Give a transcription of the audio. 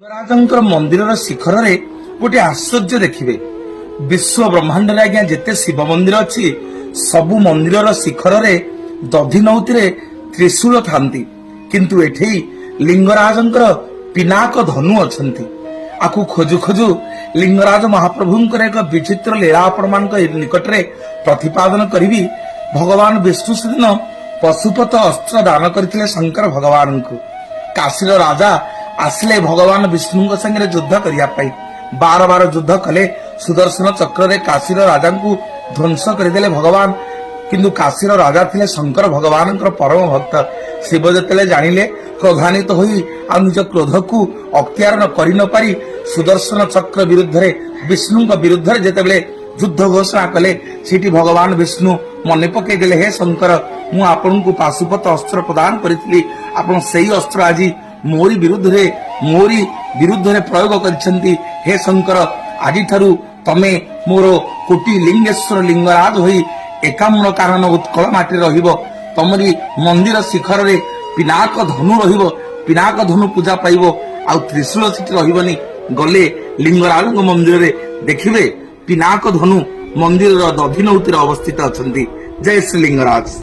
ଲିଙ୍ଗରାଜଙ୍କର ମନ୍ଦିରର ଶିଖରରେ ଗୋଟିଏ ଆଶ୍ଚର୍ଯ୍ୟ ଦେଖିବେ। ବିଶ୍ୱ ବ୍ରହ୍ମାଣ୍ଡରେ ଆଜ୍ଞା ଯେତେ ଶିବ ମନ୍ଦିର ଅଛି ସବୁ ମନ୍ଦିରର ଶିଖରରେ ଦଧିନଉତିରେ ତ୍ରିଶୂଳ ଥାନ୍ତି, କିନ୍ତୁ ଏଠି ଲିଙ୍ଗରାଜଙ୍କର ପିନାକ ଧନୁ ଅଛନ୍ତି। ଆକୁ ଖୋଜୁ ଖୋଜୁ ଲିଙ୍ଗରାଜ ମହାପ୍ରଭୁଙ୍କର ଏକ ବିଚିତ୍ର ଲୀଳା ଆପଣମାନଙ୍କ ନିକଟରେ ପ୍ରତିପାଦନ କରିବି। ଭଗବାନ ବିଷ୍ଣୁ ସେଦିନ ପଶୁପତ ଅସ୍ତ୍ର ଦାନ କରିଥିଲେ ଶଙ୍କର ଭଗବାନଙ୍କୁ। କାଶୀର ରାଜା ଆସିଲେ ଭଗବାନ ବିଷ୍ଣୁଙ୍କ ସାଙ୍ଗରେ ଯୁଦ୍ଧ କରିବା ପାଇଁ। ବାର ବାର ଯୁଦ୍ଧ କଲେ, ସୁଦର୍ଶନ ଚକ୍ରରେ କାଶୀର ରାଜାଙ୍କୁ ଧ୍ୱଂସ କରିଦେଲେ ଭଗବାନ। କିନ୍ତୁ କାଶୀର ରାଜା ଥିଲେ ଶଙ୍କର ଭଗବାନଙ୍କର ପରମ ଭକ୍ତ। ଶିବ ଯେତେବେଳେ ଜାଣିଲେ, କ୍ରୋଧାନ୍ୱିତ ହୋଇ ଆଉ ନିଜ କ୍ରୋଧକୁ ଅକ୍ତିଆର କରି ନ ପାରି ସୁଦର୍ଶନ ଚକ୍ର ବିରୁଦ୍ଧରେ, ବିଷ୍ଣୁଙ୍କ ବିରୁଦ୍ଧରେ ଯେତେବେଳେ ଯୁଦ୍ଧ ଘୋଷଣା କଲେ, ସେଠି ଭଗବାନ ବିଷ୍ଣୁ ମନେ ପକେଇଦେଲେ, ହେ ଶଙ୍କର, ମୁଁ ଆପଣଙ୍କୁ ପାଶୁପତ ଅସ୍ତ୍ର ପ୍ରଦାନ କରିଥିଲି, ଆପଣ ସେଇ ଅସ୍ତ୍ର ଆଜି ମୋରି ବିରୁଦ୍ଧରେ ପ୍ରୟୋଗ କରିଛନ୍ତି। ହେ ଶଙ୍କର, ଆଜିଠାରୁ ତମେ ମୋର କୋଟି ଲିଙ୍ଗେଶ୍ୱର ଲିଙ୍ଗରାଜ ହୋଇ ଏକାମ୍ର କାନନ ଉତ୍କଳ ମାଟିରେ ରହିବ। ତମରି ମନ୍ଦିର ଶିଖରରେ ପିନାକ ଧନୁ ରହିବ, ପିନାକ ଧନୁ ପୂଜା ପାଇବ, ଆଉ ତ୍ରିଶୂଳ ସେଠି ରହିବନି। ଗଲେ ଲିଙ୍ଗରାଜଙ୍କ ମନ୍ଦିରରେ ଦେଖିବେ ପିନାକ ଧନୁ ମନ୍ଦିରର ଦଧିନଉତିରେ ଅବସ୍ଥିତ ଅଛନ୍ତି। ଜୟ ଶ୍ରୀ ଲିଙ୍ଗରାଜ।